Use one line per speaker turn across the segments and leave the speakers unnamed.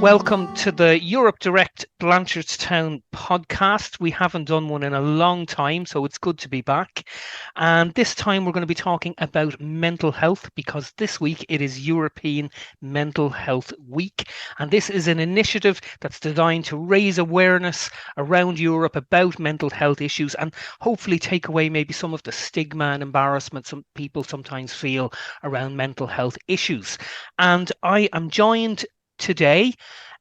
Welcome to the Europe Direct Blanchardstown podcast. We haven't done one in a long time, so it's good to be back. And this time we're going to be talking about mental health because this week it is European Mental Health Week. And this is an initiative that's designed to raise awareness around Europe about mental health issues and hopefully take away maybe some of the stigma and embarrassment some people sometimes feel around mental health issues. And I am joined today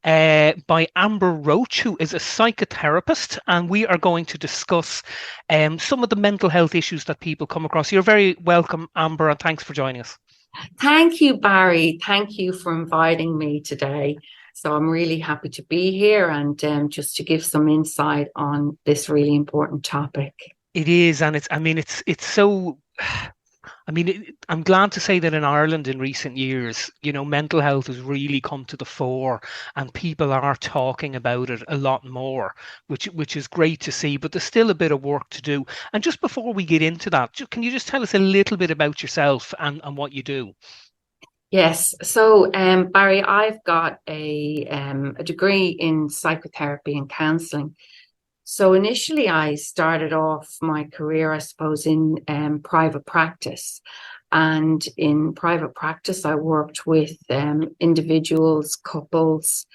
by Amber Roche, who is a psychotherapist, and we are going to discuss some of the mental health issues that people come across. You're very welcome, Amber, and thanks for joining us.
Thank you, Barry. Thank you for inviting me today. So I'm really happy to be here and just to give some insight on this really important topic.
It is, and it's so. I'm glad to say that in Ireland in recent years, mental health has really come to the fore and people are talking about it a lot more, which is great to see, but there's still a bit of work to do. And just before we get into that, can you just tell us a little bit about yourself and what you do?
Yes. So, Barry, I've got a degree in psychotherapy and counselling. So initially, I started off my career, I suppose, in private practice. And in private practice, I worked with individuals, couples,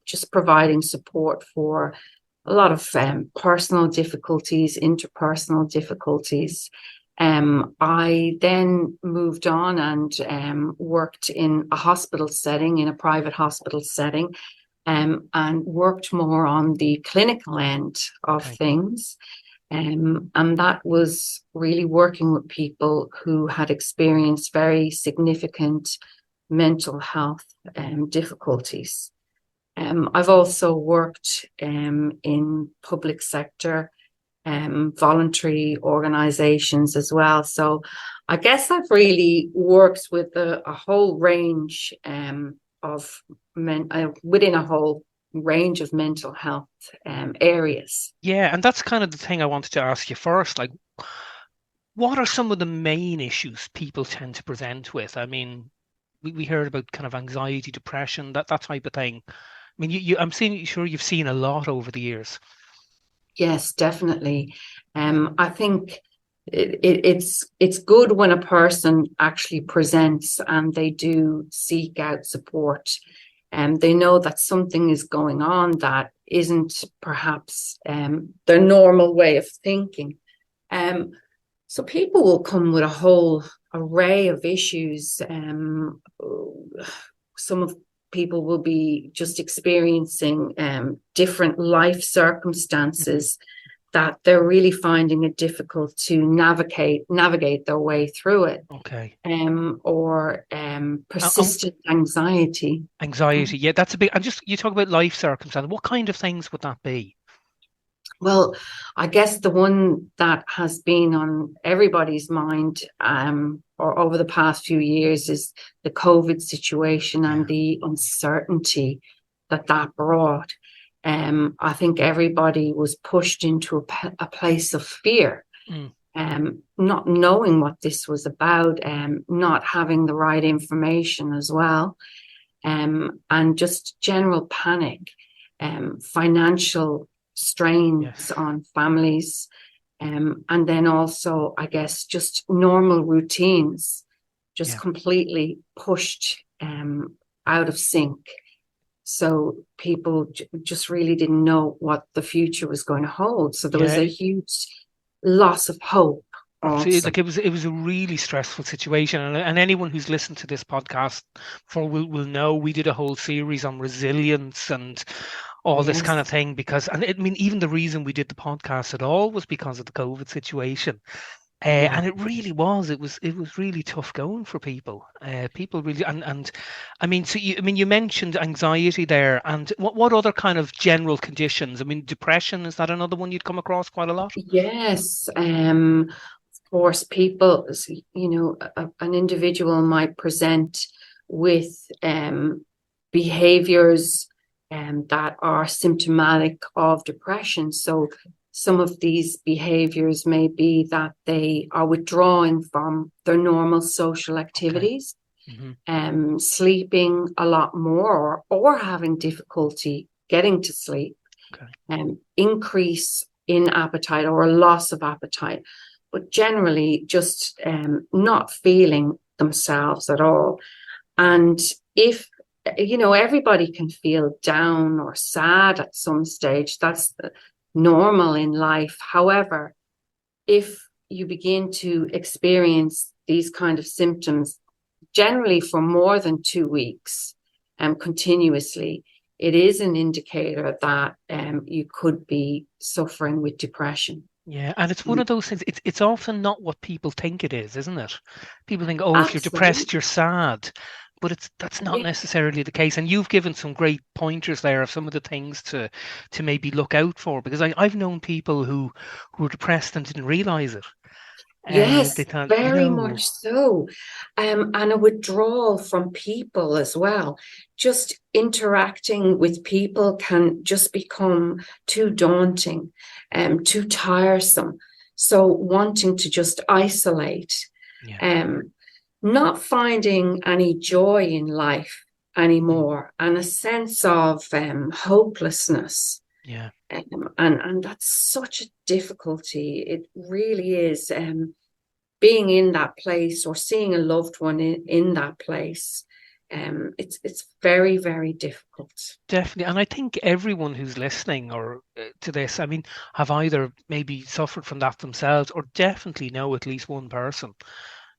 just providing support for a lot of personal difficulties, interpersonal difficulties. I then moved on and worked in a hospital setting, in a private hospital setting. And worked more on the clinical end of things. And that was really working with people who had experienced very significant mental health difficulties. I've also worked in public sector, voluntary organizations as well. So I guess I've really worked with a whole range of within a whole range of mental health areas.
Yeah, and that's kind of the thing I wanted to ask you first. Like, what are some of the main issues people tend to present with? I mean, we heard about kind of anxiety, depression, that type of thing. I mean, I'm sure you've seen a lot over the years.
Yes, definitely. I think it's good when a person actually presents and they do seek out support. And they know that something is going on that isn't perhaps their normal way of thinking. So people will come with a whole array of issues. Some of people will be just experiencing different life circumstances that they're really finding it difficult to navigate their way through it.
Okay.
Or persistent anxiety.
Anxiety, yeah, that's a big. And just you talk about life circumstances. What kind of things would that be?
Well, I guess the one that has been on everybody's mind or over the past few years is the COVID situation and the uncertainty that brought. I think everybody was pushed into a place of fear, not knowing what this was about, not having the right information as well, and just general panic, financial strains on families, and then also, I guess, just normal routines, just completely pushed out of sync. So people just really didn't know what the future was going to hold. So there was a huge loss of hope.
Absolutely. Like it was a really stressful situation, and anyone who's listened to this podcast before will know we did a whole series on resilience and all this kind of thing and even the reason we did the podcast at all was because of the COVID situation. And it really was. It was really tough going for people. People really and I mean, so you mentioned anxiety there, and what other kind of general conditions? I mean, depression, is that another one you'd come across quite a lot?
Yes. Of course, people, an individual might present with behaviors that are symptomatic of depression. So some of these behaviors may be that they are withdrawing from their normal social activities. sleeping a lot more or having difficulty getting to sleep, increase in appetite or a loss of appetite, but generally just not feeling themselves at all. And if, everybody can feel down or sad at some stage, that's normal in life. However, if you begin to experience these kind of symptoms, generally for more than 2 weeks continuously, it is an indicator that you could be suffering with depression.
Yeah, and it's one of those things, it's often not what people think it is, isn't it? People think, oh, if you're depressed, you're sad. But that's not necessarily the case. And you've given some great pointers there of some of the things to maybe look out for, because I've known people who were depressed and didn't realize it.
Yes,
they thought,
very much so. And a withdrawal from people as well. Just interacting with people can just become too daunting and too tiresome. So wanting to just isolate, not finding any joy in life anymore, and a sense of hopelessness.
Yeah.
And that's such a difficulty. It really is. Being in that place or seeing a loved one in that place, it's very, very difficult.
Definitely. And I think everyone who's listening or to this, I mean, have either maybe suffered from that themselves or definitely know at least one person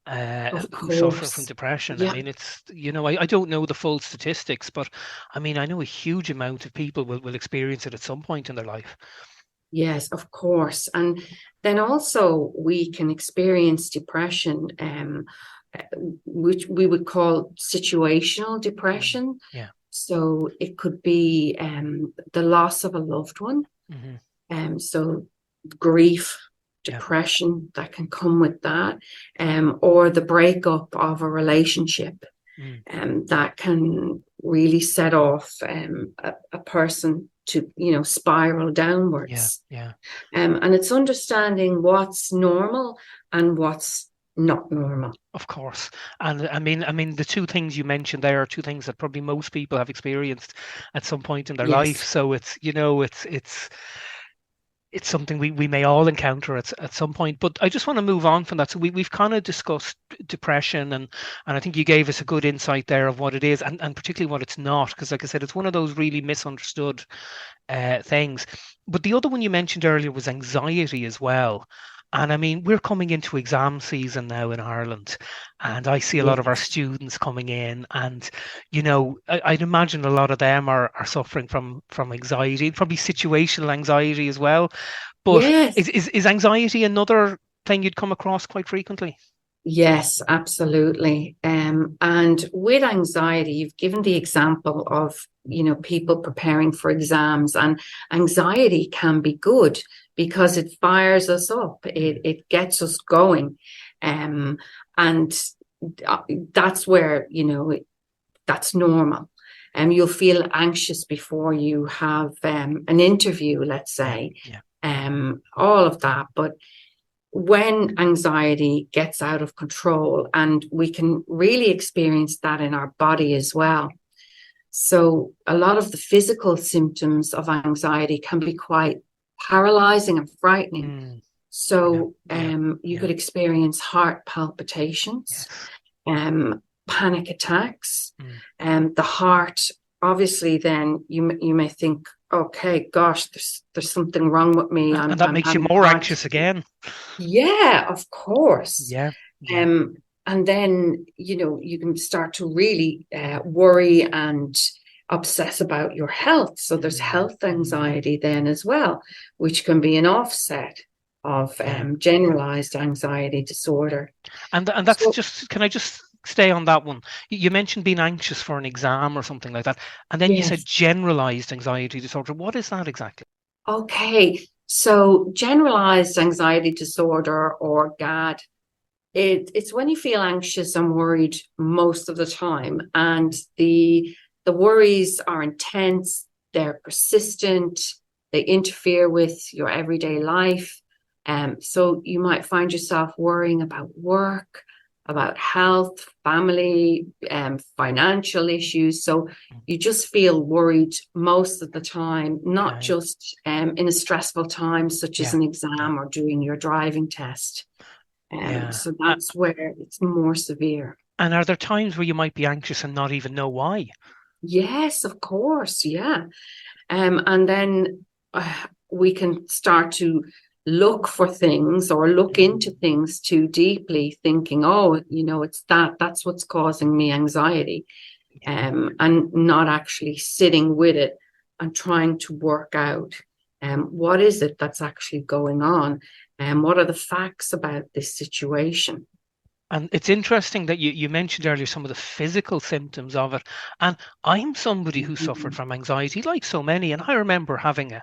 who's suffering from depression.
Yeah.
I mean, it's, I don't know the full statistics, but I mean, I know a huge amount of people will experience it at some point in their life.
Yes, of course. And then also we can experience depression, which we would call situational depression.
Yeah.
So it could be the loss of a loved one. So grief, depression that can come with that, or the breakup of a relationship, that can really set off a person to spiral downwards. And it's understanding what's normal and what's not normal.
Of course. And I mean the two things you mentioned there are two things that probably most people have experienced at some point in their life. So it's it's something we may all encounter at some point. But I just want to move on from that. So we've kind of discussed depression, and I think you gave us a good insight there of what it is, and particularly what it's not, because like I said, it's one of those really misunderstood things. But the other one you mentioned earlier was anxiety as well. And I mean, we're coming into exam season now in Ireland, and I see a lot of our students coming in, and I'd imagine a lot of them are suffering from anxiety, probably situational anxiety as well. But is anxiety another thing you'd come across quite frequently?
Yes, absolutely. And with anxiety, you've given the example of, people preparing for exams, and anxiety can be good because it fires us up. It gets us going. And that's where, that's normal. You'll feel anxious before you have an interview, let's say, all of that. But when anxiety gets out of control, and we can really experience that in our body as well. So a lot of the physical symptoms of anxiety can be quite paralyzing and frightening. So you could experience heart palpitations, panic attacks, and the heart, obviously then you may think, okay, gosh, there's something wrong with me.
And that makes you more anxious again.
Yeah, of course.
Yeah.
And then, you can start to really worry and obsess about your health. So there's health anxiety then as well, which can be an offset of generalized anxiety disorder.
And that's can I just stay on that one? You mentioned being anxious for an exam or something like that. And then you said generalized anxiety disorder. What is that exactly?
Okay. So generalized anxiety disorder, or GAD, it's when you feel anxious and worried most of the time, and the worries are intense, they're persistent, they interfere with your everyday life. So you might find yourself worrying about work, about health, family, financial issues. So you just feel worried most of the time, not just in a stressful time, such as an exam or doing your driving test. So that's where it's more severe.
And are there times where you might be anxious and not even know why?
Yes, of course. Yeah. And then we can start to look for things or look into things too deeply, thinking, oh, it's that's what's causing me anxiety, and not actually sitting with it and trying to work out what is it that's actually going on, and what are the facts about this situation.
And it's interesting that you mentioned earlier some of the physical symptoms of it. And I'm somebody who suffered from anxiety, like so many. And I remember having a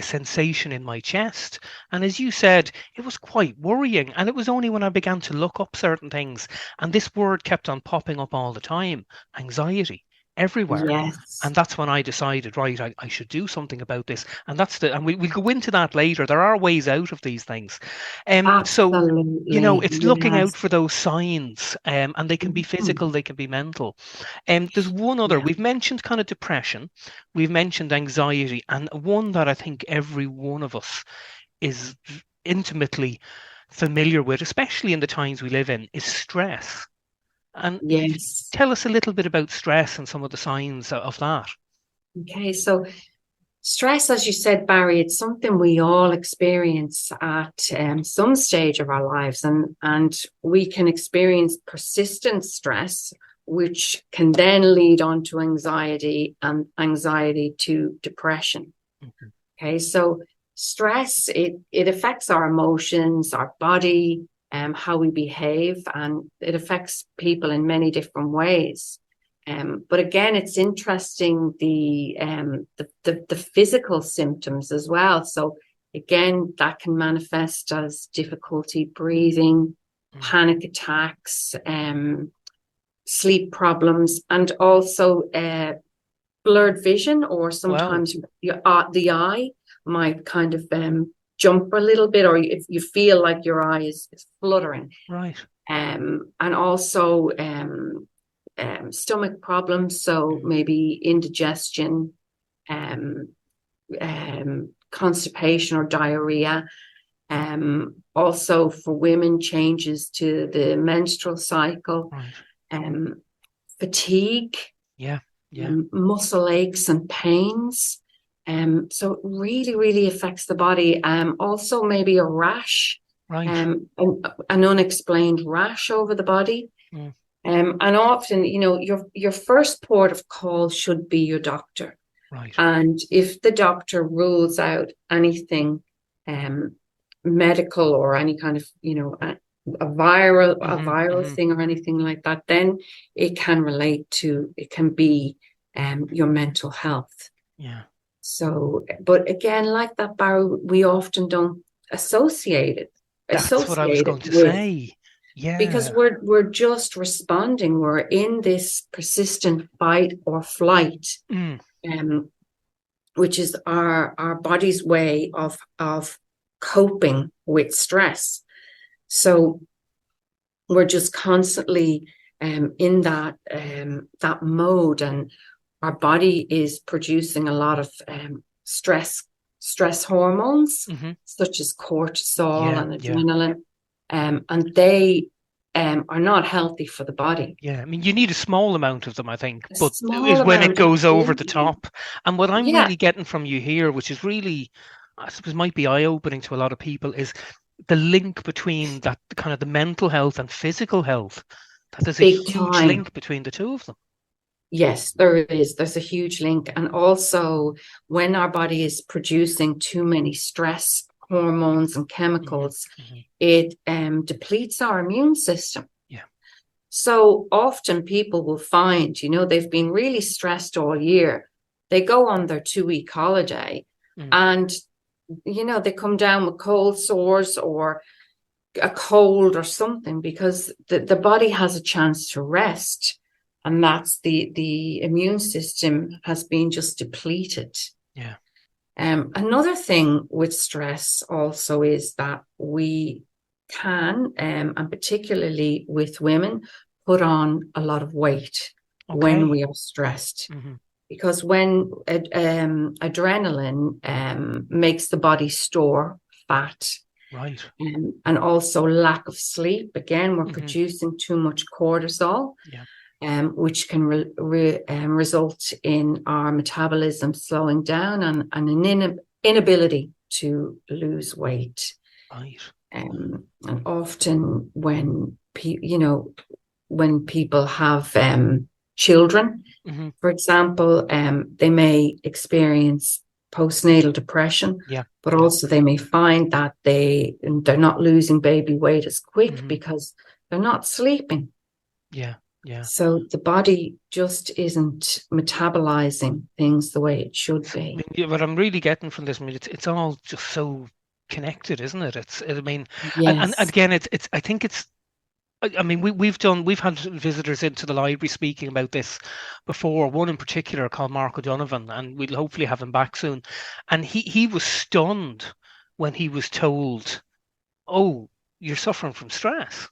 sensation in my chest. And as you said, it was quite worrying. And it was only when I began to look up certain things, and this word kept on popping up all the time, anxiety, everywhere.
Yes,
And that's when I decided, right, I should do something about this. And we'll go into that later. There are ways out of these things. So
absolutely.
it's looking out
Yes.
for those signs, and they can be physical,
Mhm.
they can be mental. There's one other,
Yeah.
we've mentioned kind of depression, we've mentioned anxiety, and one that I think every one of us is intimately familiar with, especially in the times we live in, is stress. And
Yes.
tell us a little bit about stress and some of the signs of that.
Okay. So stress, as you said, Barry, it's something we all experience at some stage of our lives, and we can experience persistent stress, which can then lead on to anxiety, and anxiety to depression.
Mhm.
Okay, so stress, it affects our emotions, our body, how we behave, and it affects people in many different ways. But again, it's interesting the physical symptoms as well. So again, that can manifest as difficulty breathing,
Mm.
panic attacks, sleep problems, and also blurred vision, or
Well,
sometimes the eye might kind of jump a little bit, or if you feel like your eye is fluttering.
right.
And also stomach problems, so
Mm.
maybe indigestion, um, constipation or diarrhea. Also for women, changes to the menstrual cycle,
Right.
um, fatigue,
Yeah. Yeah.
muscle aches and pains. So it really, really affects the body. Also maybe a rash,
Right.
an unexplained rash over the body.
Mm.
And often, your first port of call should be your doctor.
Right.
And if the doctor rules out anything um, medical, or any kind of, a
Hmm.
viral
Hmm.
thing or anything like that, then it can be your mental health.
Yeah.
So, but again, like that, Barry, we often don't associate it
That's what I was going to
with,
say.
because
Yeah.
we're just responding. We're in this persistent fight or flight,
Mm.
um, which is our body's way of coping with stress. So we're just constantly in that mode, and our body is producing a lot of stress hormones,
Hmm.
such as cortisol
Yeah.
and
Yeah.
adrenaline, and they are not healthy for the body.
Yeah, I mean, you need a small amount of them, I think,
A
but
small
is when it
amount,
goes over the
absolutely.
top. And what I'm
Yeah,
really getting from you here, which is really, I suppose, might be eye-opening to a lot of people, is the link between that kind of the mental health and physical health. That there's a
big
huge
time.
link between the two of them.
Yes, there is. There's a huge link. And also, when our body is producing too many stress hormones and
Hmm.
chemicals,
Hmm.
it depletes our immune system.
Yeah.
So often people will find, they've been really stressed all year. They go on their 2 week holiday,
Mm.
and, they come down with cold sores or a cold or something, because the body has a chance to rest, and that's the immune system has been just depleted.
Yeah.
Another thing with stress also is that we can, and particularly with women, put on a lot of weight when
Okay.
we are stressed.
Mm-hmm.
Because when adrenaline makes the body store fat,
Right.
and also lack of sleep, again, we're
Mm-hmm.
producing too much cortisol,
Yeah.
which can result in our metabolism slowing down and an inability to lose weight.
Right.
And often when when people have children,
Mm-hmm.
for example, they may experience postnatal depression,
Yeah.
but
Yeah.
also they may find that they're not losing baby weight as quick
Mm-hmm.
because they're not sleeping.
Yeah. Yeah.
So the body just isn't metabolizing things the way it should
I
be.
mean, yeah, what I'm really getting from this, I mean, it's all just so connected, isn't it? I mean, and
Yes.
again, I think it's, I mean, we've had visitors into the library speaking about this before. One in particular called Mark O'Donovan, and we'll hopefully have him back soon. And he was stunned when he was told, "Oh, you're suffering from stress."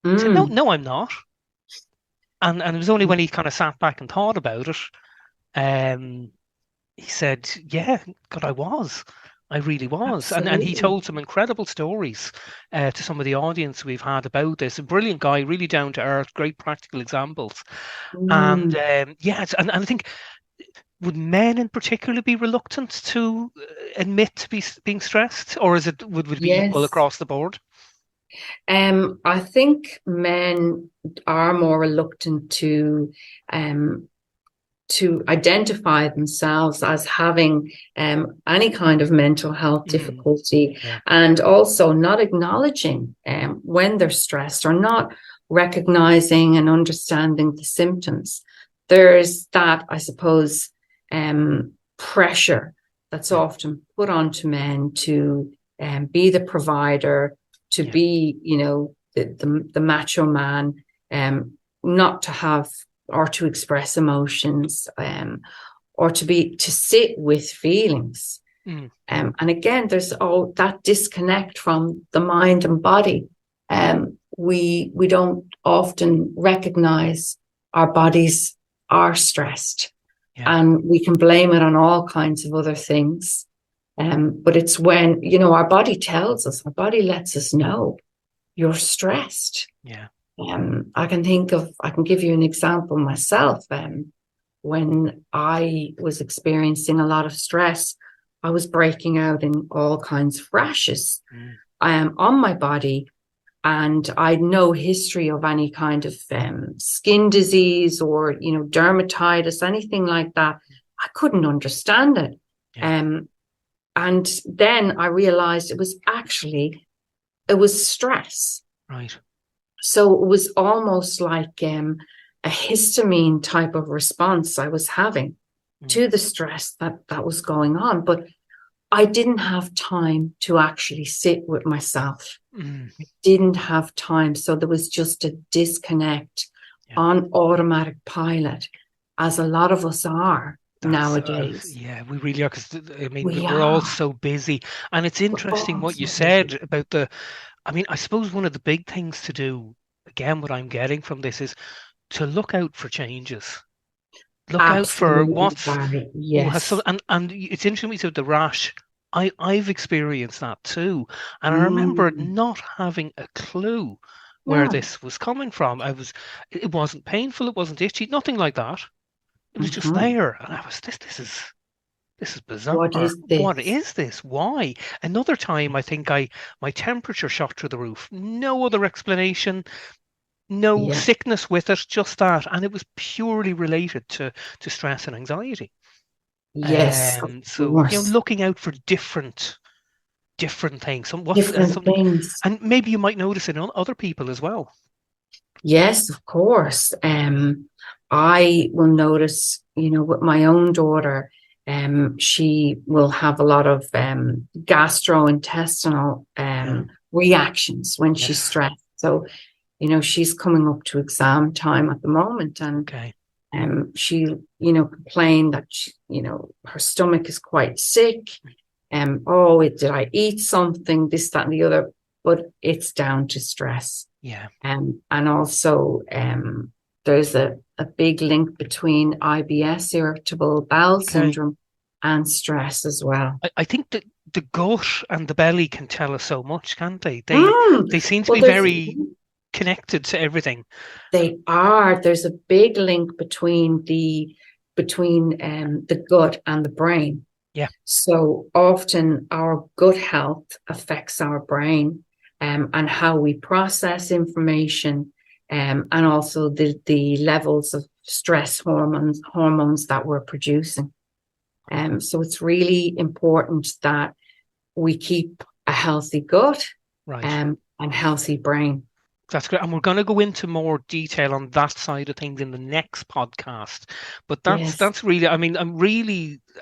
He said, "No,
Mm.
no, I'm not." And it was only when he kind of sat back and thought about it, um, he said, "Yeah, God, I was. I really was." And he
Absolutely.
told some incredible stories to some of the audience we've had about this. A brilliant guy, really down to earth, great practical examples. And
Mm.
yeah, and I think, would men in particular be reluctant to admit to being stressed, or is would it be equal
Yes.
across the board?
I think men are more reluctant um, to identify themselves as having any kind of mental health
Mm,
difficulty,
yeah,
and also not acknowledging when they're stressed or not recognizing and understanding the symptoms. There's that, I suppose, pressure that's
yeah,
often put onto men to be the provider, to
yeah,
be, the macho man, not to have or to express emotions, or to sit with feelings.
mm,
And again, there's all that disconnect from the mind and body. We don't often recognize our bodies are stressed,
yeah,
and we can blame it on all kinds of other things. But it's when, our body tells us, our body lets us know you're stressed.
yeah,
I can give you an example myself. When I was experiencing a lot of stress, I was breaking out in all kinds of rashes
mm,
on my body, and I'd no history of any kind of skin disease or dermatitis, anything like that. I couldn't understand it,
yeah,
um, and then I realized it was stress.
right,
So it was almost like a histamine type of response I was having
mm,
to the stress that was going on. But I didn't have time to actually sit with myself.
mm,
I didn't have time. So there was just a disconnect
yeah.
on automatic pilot, as a lot of us are
That's
nowadays.
yeah, we really are, because I mean,
We
we're all
are.
so busy, and it's interesting
Oh,
what you
so busy.
said about the. I mean, I suppose one of the big things to do, again, what I'm getting from this is to look out for changes. Look out for
Absolutely,
what's
Barry.
has some,
Yes.
and it's interesting with the rash. I've experienced that too, and I remember
Mm.
not having a clue where
Yeah.
this was coming from. It wasn't painful, it wasn't itchy, nothing like that. It was just
Mhm.
there, and I was this is
What
bizarre.
is
What
this?
is this? Why? Another time, I think my temperature shot through the roof. No other explanation, no
Yeah.
sickness with it, just that, and it was purely related to stress and anxiety.
Yes, of
So
course.
looking out for different things. What's
Different
something,
things.
and maybe you might notice it in other people as well.
Yes, of course. I will notice, with my own daughter, she will have a lot of gastrointestinal
Yeah.
reactions when she's
Yes.
stressed. So, she's coming up to exam time at the moment, and
Okay.
she, complained that her stomach is quite sick. Oh, did I eat something? This, that, and the other. but it's down to stress.
Yeah.
And also there's a big link between IBS, irritable bowel syndrome, and stress as well.
I think that the gut and the belly can tell us so much, can't they? They seem to be very connected to everything.
They are. There's a big link between the gut and the brain.
Yeah.
So often our gut health affects our brain, and how we process information, and also the levels of stress hormones that we're producing. So it's really important that we keep a healthy gut,
right,
and healthy brain.
That's great. And we're going to go into more detail on that side of things in the next podcast. But that's really, I mean,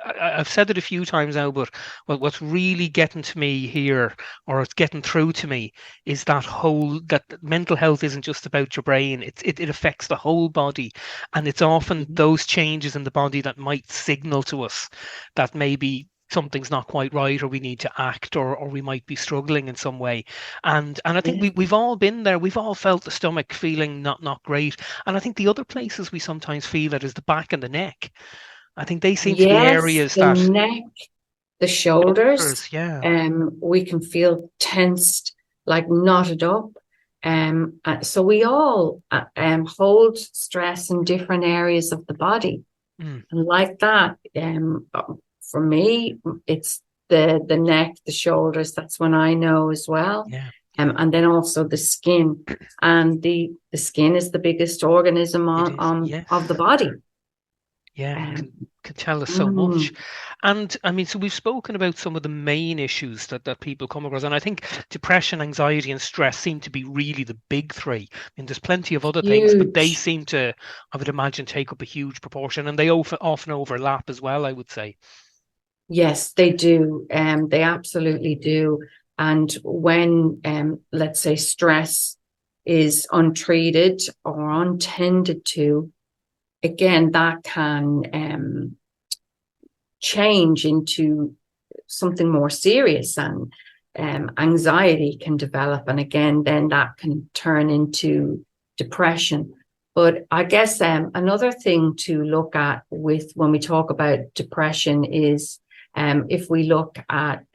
I've said it a few times now, but what's really getting to me here, or it's getting through to me, is that mental health isn't just about your brain. It affects the whole body. And it's often those changes in the body that might signal to us that maybe something's not quite right, or we need to act, or we might be struggling in some way. And I think we've all been there. We've all felt the stomach feeling not great. And I think the other places we sometimes feel it is the back and the neck. I think they seem to be areas
the neck, the shoulders. We can feel tensed, like knotted up. So we all hold stress in different areas of the body. And like that, for me, it's the neck, the shoulders. That's when I know as well.
Yeah.
And then also the skin. And the skin is the biggest organism of the body.
Yeah, can tell us so much. And I mean, so we've spoken about some of the main issues that people come across. And I think depression, anxiety, and stress seem to be really the big three. I mean, there's plenty of other things, but they seem to, I would imagine, take up a huge proportion. And they often overlap as well, I would say.
Yes, they do. They absolutely do. And when, let's say, stress is untreated or untended to, again, that can change into something more serious, and anxiety can develop. And again, then that can turn into depression. But I guess another thing to look at when we talk about depression is, if we look at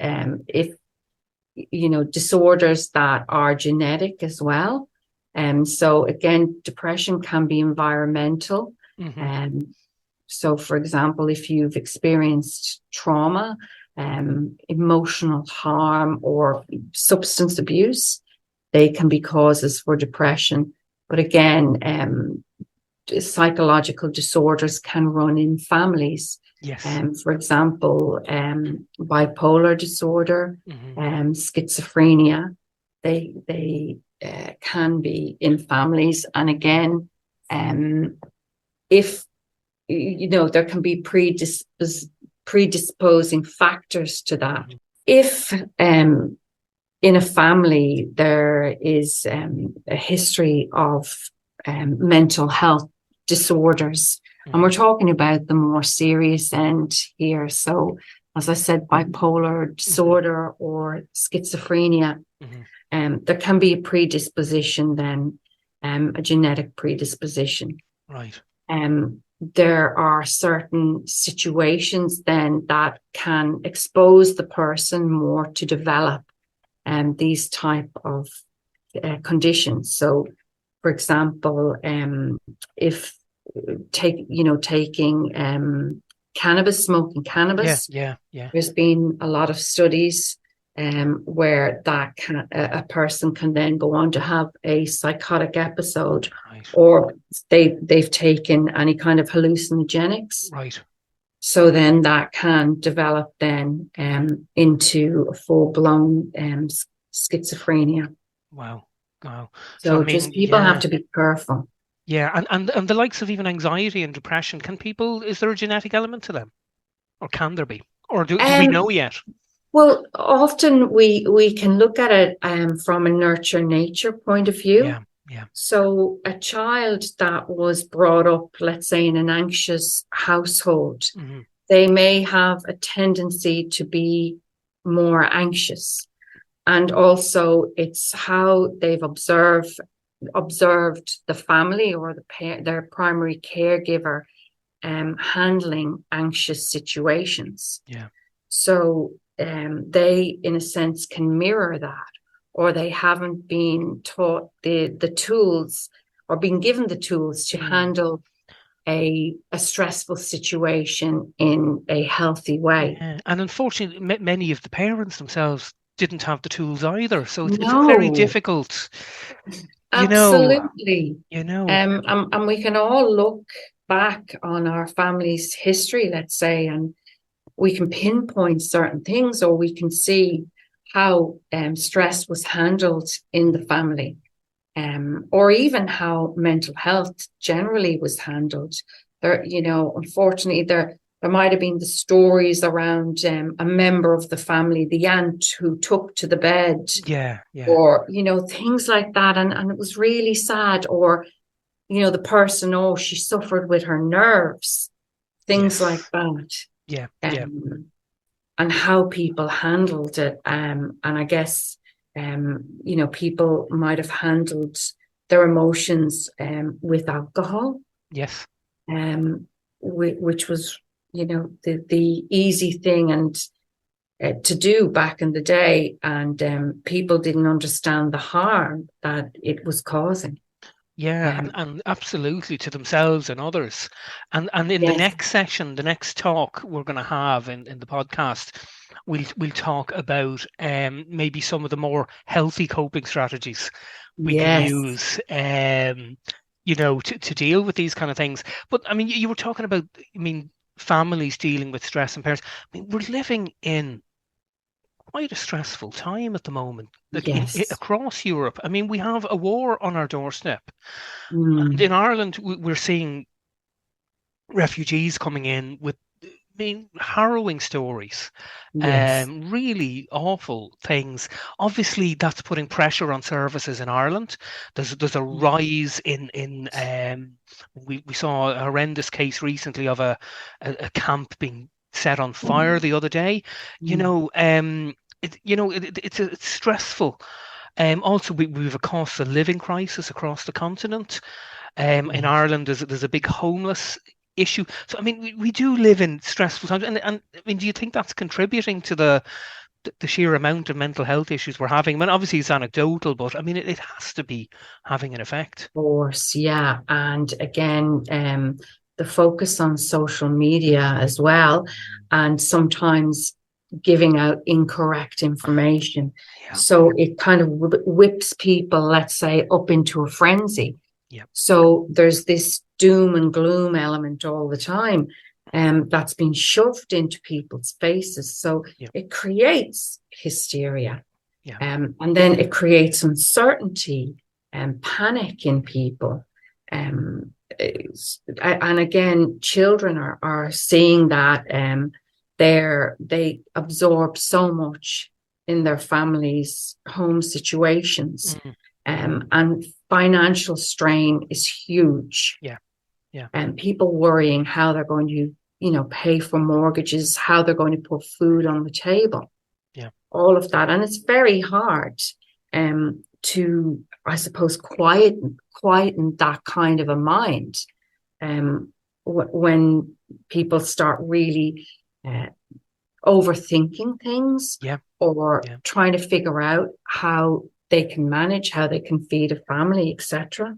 disorders that are genetic as well. So again, depression can be environmental. So for example, if you've experienced trauma, emotional harm, or substance abuse, they can be causes for depression. But again, psychological disorders can run in families.
Yes.
For example, bipolar disorder, schizophrenia, they can be in families. And again, if there can be predisposing factors to that. If in a family there is a history of mental health disorders, and we're talking about the more serious end here. So, as I said, bipolar disorder or schizophrenia, there can be a predisposition then, a genetic predisposition.
Right.
There are certain situations then that can expose the person more to develop these type of conditions. So, for example, if taking smoking cannabis.
Yeah.
There's been a lot of studies where that a person can then go on to have a psychotic episode, or they've taken any kind of hallucinogenics.
Right.
So then that can develop then into a full-blown schizophrenia.
Wow.
So just people have to be careful.
Yeah, and the likes of even anxiety and depression, is there a genetic element to them? Or can there be? Or do we know yet?
Well, often we can look at it from a nurture-nature point of view.
Yeah.
So a child that was brought up, let's say, in an anxious household, they may have a tendency to be more anxious. And also it's how they've observed the family or their primary caregiver handling anxious situations.
Yeah.
So they, in a sense, can mirror that, or they haven't been taught the tools or been given the tools to handle a stressful situation in a healthy way.
Yeah. And unfortunately, many of the parents themselves didn't have the tools either. So it's very
No,
difficult, you know,
absolutely.
you know.
And we can all look back on our family's history, let's say, and we can pinpoint certain things, or we can see how stress was handled in the family, or even how mental health generally was handled. There, unfortunately, there might have been the stories around a member of the family, the aunt who took to the bed,
Yeah, yeah.
or things like that, and it was really sad. Or the person, oh, she suffered with her nerves, things like
Yes.
that.
Yeah, yeah.
Um, and how people handled it. And I guess, people might have handled their emotions with alcohol,
Yes.
which was, the easy thing and to do back in the day. And people didn't understand the harm that it was causing.
Yeah,
Um,
and absolutely to themselves and others. And in the
yes,
next session, the next talk we're going to have in the podcast, we'll talk about maybe some of the more healthy coping strategies we can
yes,
use to deal with these kind of things. But I mean, you were talking about, I mean, families dealing with stress and parents. I mean, we're living in quite a stressful time at the moment, like
yes.
across Europe. I mean, we have a war on our doorstep. And in
Mm,
Ireland, we're seeing refugees coming in with, I mean, harrowing stories,
yes.
really awful things. Obviously, that's putting pressure on services in Ireland. There's a rise in we saw a horrendous case recently of a camp being set on fire the other day. You
Mm,
know, it's stressful. Also, we've a cost of living crisis across the continent. In
yes.
Ireland, there's a big homeless issue. So I mean, we do live in stressful times, and I mean, do you think that's contributing to the sheer amount of mental health issues we're having? I mean, obviously it's anecdotal, but I mean, it has to be having an effect.
Course, yeah. And again, the focus on social media as well, and sometimes giving out incorrect information.
Yeah,
So it kind of whips people, let's say, up into a frenzy.
yeah,
So there's this doom and gloom element all the time, that's been shoved into people's faces. So
yeah,
it creates hysteria.
yeah,
And then it creates uncertainty and panic in people. Um, and again, children are seeing that they absorb so much in their families' home situations,
mm,
and financial strain is huge.
yeah, yeah,
And people worrying how they're going to, pay for mortgages, how they're going to put food on the table,
yeah.
all of that. And it's very hard to, I suppose, quieten that kind of a mind when people start really uh, overthinking things,
Yeah,
or
yeah.
trying to figure out how they can manage, how they can feed a family, etc.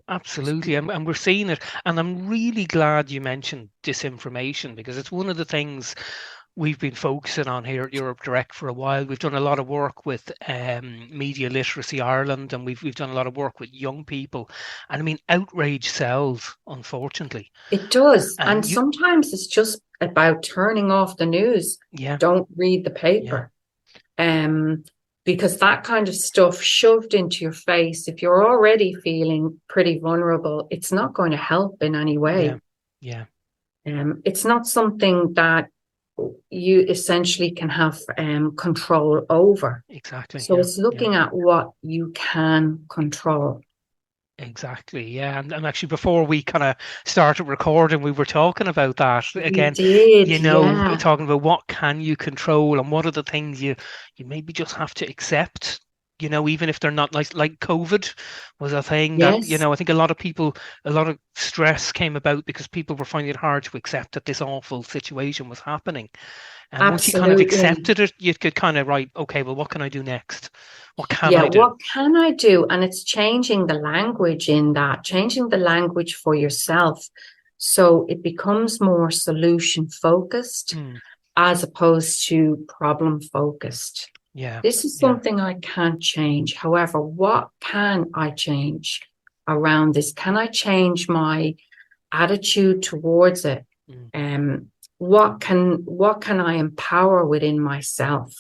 Absolutely, and we're seeing it. And I'm really glad you mentioned disinformation because it's one of the things we've been focusing on here at Europe Direct for a while. We've done a lot of work with Media Literacy Ireland, and we've done a lot of work with young people. And I mean, outrage sells, unfortunately.
It does. And
And
sometimes it's just about turning off the news.
yeah,
Don't read the
yeah,
paper. Um, because that kind of stuff shoved into your face, if you're already feeling pretty vulnerable, it's not going to help in any
yeah,
way.
yeah,
It's not something that you essentially can have control over.
exactly.
So
Yeah,
it's
yeah,
looking at what you can control.
Exactly. Yeah. And actually, before we kind of started recording, we were talking about that
We
again,
did, yeah.
talking about what can you control and what are the things you maybe just have to accept, even if they're not like COVID was a thing that,
Yes,
I think a lot of people, a lot of stress came about because people were finding it hard to accept that this awful situation was happening. And once you kind of
absolutely.
accepted it, you could kind of, right, okay, well, what can I do next? What can
Yeah,
I do?
what can I do? And it's changing the language in that, changing the language for yourself. So it becomes more solution focused
Hmm.
as opposed to problem focused.
Yeah.
This is
Yeah.
something I can't change. However, what can I change around this? Can I change my attitude towards it?
Mm.
Um, what can I empower within myself?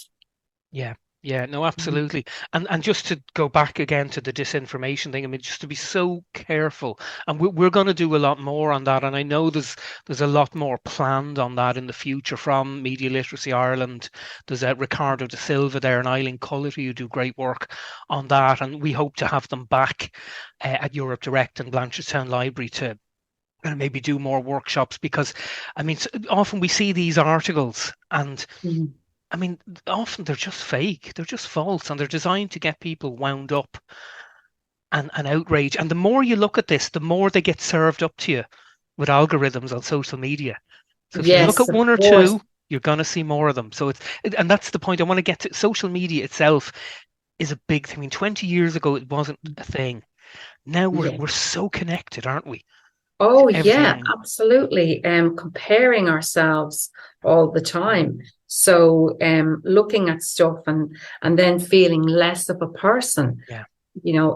Yeah, yeah, no, absolutely. And just to go back again to the disinformation thing, I mean, just to be so careful, and we're going to do a lot more on that. And I know there's a lot more planned on that in the future from Media Literacy Ireland. There's Ricardo de Silva there and Eileen Cullity who do great work on that, and we hope to have them back at Europe Direct and Blanchardstown Library to maybe do more workshops because, I mean, often we see these articles and
Mhm.
I mean, often they're just fake. They're just false, and they're designed to get people wound up and outraged. And the more you look at this, the more they get served up to you with algorithms on social media. So if you look
Yes,
at
of
one or
course.
two, you're going to see more of them. And that's the point I want to get to. Social media itself is a big thing. I mean, 20 years ago, it wasn't a thing. Now we're
Yeah.
we're so connected, aren't we?
Oh, yeah,
Everything.
absolutely. Comparing ourselves all the time. So, looking at stuff and then feeling less of a person.
Yeah.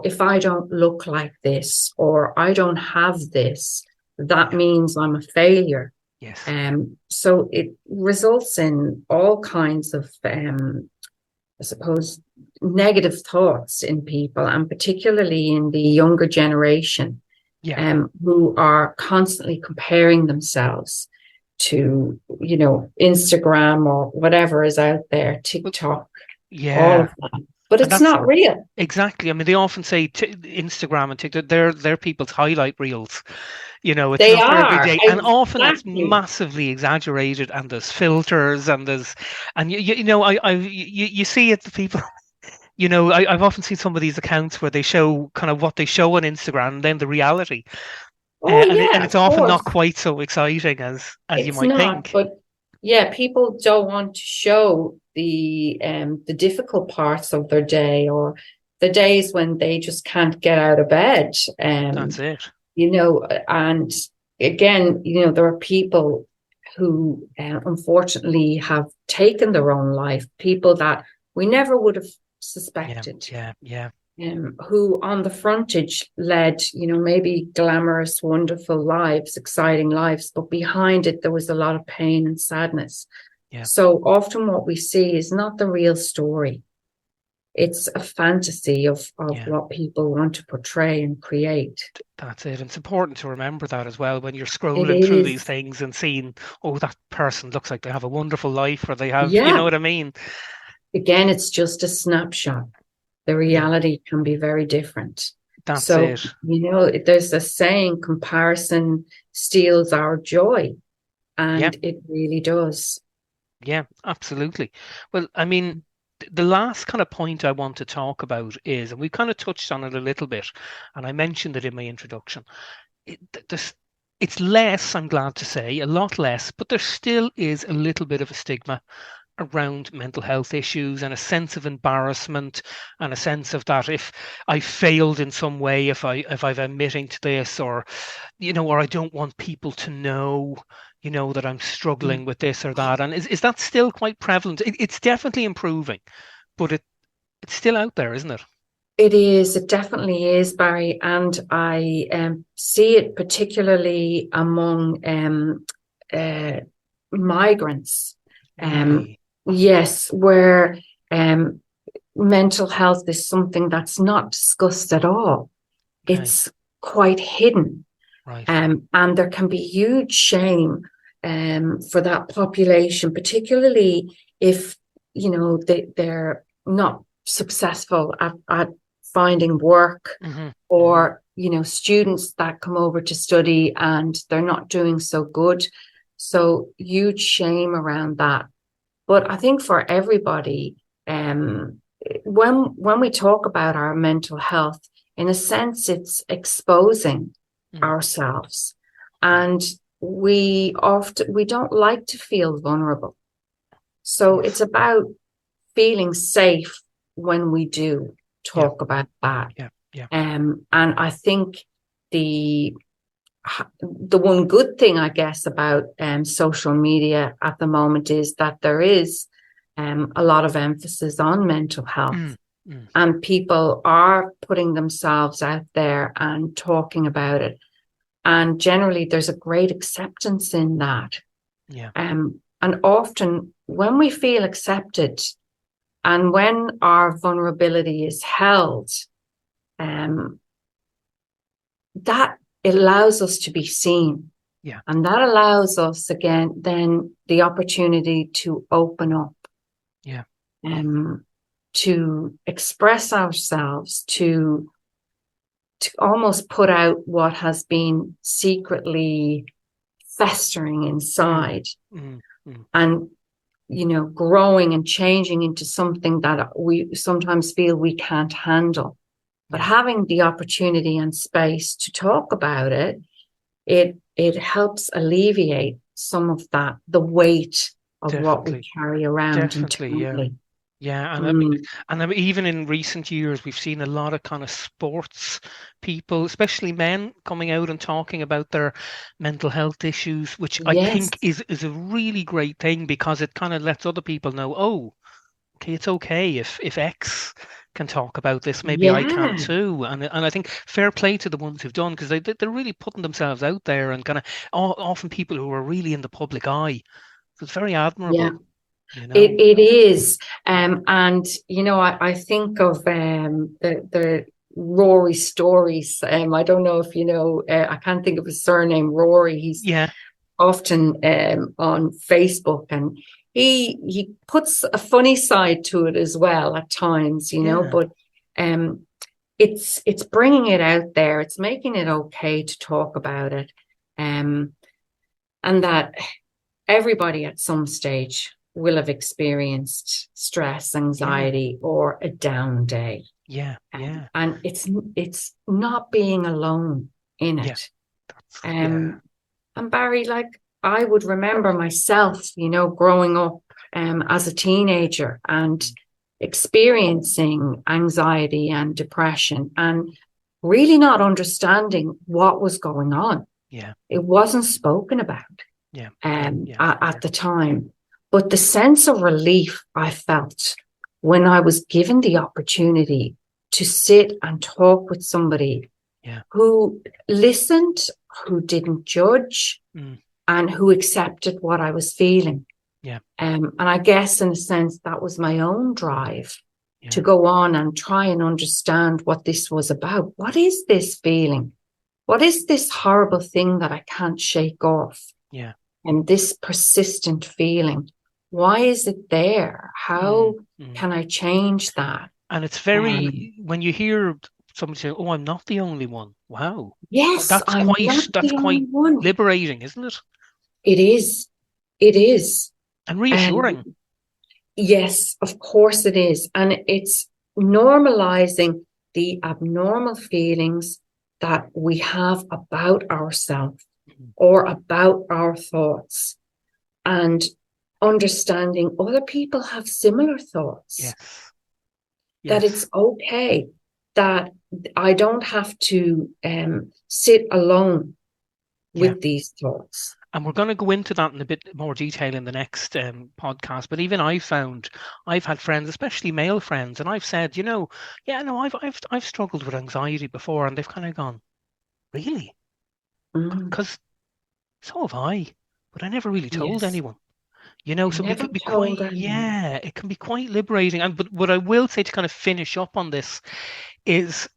If I don't look like this or I don't have this, that
Yeah.
means I'm a failure.
Yes.
So it results in all kinds of, I suppose, negative thoughts in people, and particularly in the younger generation,
Yeah.
who are constantly comparing themselves to, Instagram or whatever is out there,
Well,
TikTok, all
yeah.
of that. But
And
it's
that's
not real.
exactly. I mean, they often say Instagram and TikTok, they're people's highlight reels. It's
They
not their
are,
everyday, and often it's
exactly.
massively exaggerated. And there's filters, and you see it. The people, I've often seen some of these accounts where they show kind of what they show on Instagram, and then the reality,
Oh,
and
yeah,
it's
of
often not
course.
quite so exciting as you
It's
might
not,
think.
but yeah, people don't want to show the difficult parts of their day or the days when they just can't get out of bed.
That's it.
And again, there are people who unfortunately have taken their own life, people that we never would have
Yeah,
suspected,
yeah, yeah,
who on the frontage led, maybe glamorous, wonderful lives, exciting lives, but behind it, there was a lot of pain and sadness.
yeah.
So often what we see is not the real story. It's a fantasy of
Yeah.
what people want to portray and create.
That's it. And it's important to remember that as well when you're
It
scrolling through these
is,
things and seeing, oh, that person looks like they have a wonderful life or they have, you know
yeah,
what I mean?
again, it's just a snapshot. The
Yeah,
reality can be very different.
that's
So,
it.
there's a saying, comparison steals our joy.
Yeah,
And it really does.
yeah, absolutely. Well, I mean, the last kind of point I want to talk about is, and we kind of touched on it a little bit, and I mentioned it in my introduction. It, this, it's less, I'm glad to say, a lot less, but there still is a little bit of a stigma around mental health issues and a sense of embarrassment and a sense of that if I failed in some way, if I've admitting to this, or I don't want people to know, that I'm struggling with this or that. And is that still quite prevalent? It's definitely improving, but it's still out there, isn't it?
It is, it definitely is, Barry. And I see it particularly among uh, migrants. Um,
Really?
yes, where um, mental health is something that's not discussed at all.
Okay.
It's quite hidden.
Right.
And there can be huge shame for that population, particularly if, they're not successful at finding work
Hmm. Hmm.
or students that come over to study and they're not doing so good. So huge shame around that. But I think for everybody, when we talk about our mental health, in a sense, it's exposing ourselves, and we don't like to feel vulnerable. So it's about feeling safe when we do talk about that. And I think the one good thing, I guess, about social media at the moment is that there is a lot of emphasis on mental health, and people are putting themselves out there and talking about it. And generally, there's a great acceptance in that. And often when we feel accepted and when our vulnerability is held, that it allows us to be seen. And that allows us, again, then the opportunity to open up. To express ourselves, to almost put out what has been secretly festering inside, and growing and changing into something that we sometimes feel we can't handle. But having the opportunity and space to talk about it, it helps alleviate some of that, the weight of what we carry around internally.
And I mean, even in recent years, we've seen a lot of kind of sports people, especially men, coming out and talking about their mental health issues, which I think is a really great thing, because it kind of lets other people know, oh, okay, it's okay if X can talk about this, maybe I can too. And I think fair play to the ones who've done, because they're really putting themselves out there, and kind of often people who are really in the public eye. So it's very admirable.
It is. And I think of the Rory stories. I don't know if I can't think of his surname, Rory. He's often on Facebook, and he puts a funny side to it as well at times, but it's bringing it out there. It's making it okay to talk about it, and that everybody at some stage will have experienced stress, anxiety, or a down day. And it's not being alone in it. And Barry, like, I would remember myself, growing up as a teenager and experiencing anxiety and depression, and really not understanding what was going on. It wasn't spoken about at the time. But the sense of relief I felt when I was given the opportunity to sit and talk with somebody who listened, who didn't judge, and who accepted what I was feeling. And I guess, in a sense, that was my own drive to go on and try and understand what this was about. What is this feeling? What is this horrible thing that I can't shake off? And this persistent feeling. Why is it there? How can I change that?
And it's very, when you hear somebody say, "Oh, I'm not the only one." Wow.
Yes,
that's quite
liberating,
isn't it?
It is. It is.
And reassuring.
Yes, of course it is. And it's normalizing the abnormal feelings that we have about ourselves or about our thoughts, and understanding other people have similar thoughts. That it's okay, that I don't have to sit alone with these thoughts.
And we're going to go into that in a bit more detail in the next podcast. But even I've had friends, especially male friends, and I've said, I've struggled with anxiety before, and they've kind of gone, really? Because so have I, but I never really told anyone. So it can be quite, it can be quite liberating. And but what I will say to kind of finish up on this is,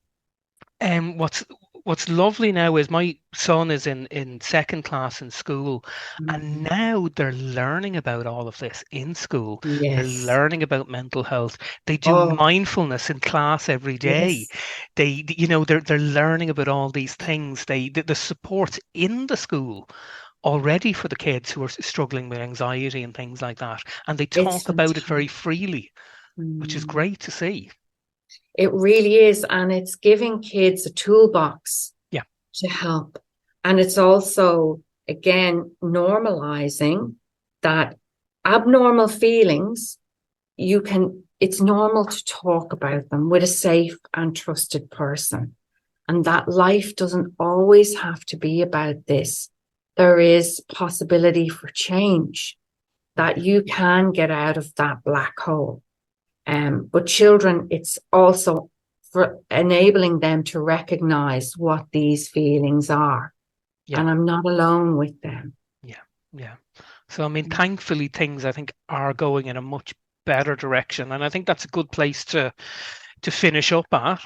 what's what's lovely now is my son is in second class in school, and
Mm.
now they're learning about all of this in school. They're
Yes.
learning about mental health. They do
Oh,
mindfulness in class every day.
yes.
They're learning about all these things. The support's in the school already for the kids who are struggling with anxiety and things like that, and they
It's
talk about it very
fantastic.
freely, which is
Mm.
great to see.
It really is. And it's giving kids a toolbox
Yeah,
to help. And it's also, again, normalizing that abnormal feelings, it's normal to talk about them with a safe and trusted person. And that life doesn't always have to be about this. There is possibility for change, that
yeah,
you can get out of that black hole. But children, it's also for enabling them to recognize what these feelings are.
yeah.
And I'm not alone with them.
Yeah, yeah. So, I mean, thankfully, things I think are going in a much better direction, and I think that's a good place to finish up at.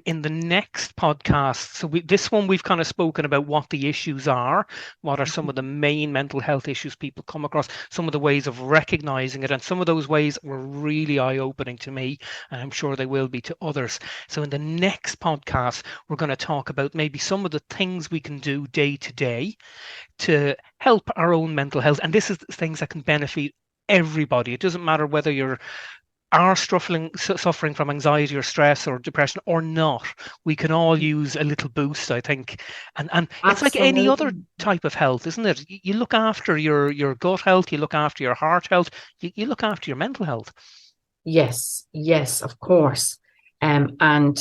In the next podcast, so this one we've kind of spoken about what the issues are, what are some of the main mental health issues people come across, some of the ways of recognizing it, and some of those ways were really eye-opening to me, and I'm sure they will be to others. So, in the next podcast, we're going to talk about maybe some of the things we can do day to day to help our own mental health. And this is things that can benefit everybody. It doesn't matter whether you're are suffering from anxiety or stress or depression or not. We can all use a little boost, I think. And it's like any other
Absolutely.
type of health, isn't it? You look after your gut health, you look after your heart health, you look after your mental health.
Yes, yes, of course. And I'm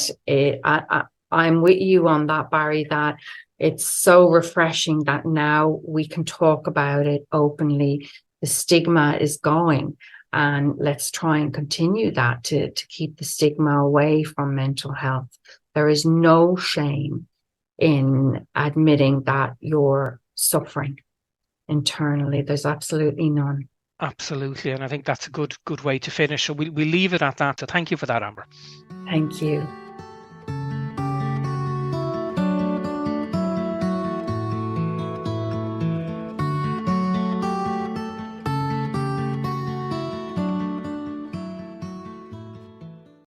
with you on that, Barry, that it's so refreshing that now we can talk about it openly. The stigma is going, and let's try and continue that to keep the stigma away from mental health. There is no shame in admitting that you're suffering internally. There's absolutely none.
Absolutely. And I think that's a good way to finish. So we leave it at that. So thank you for that, Amber.
Thank you.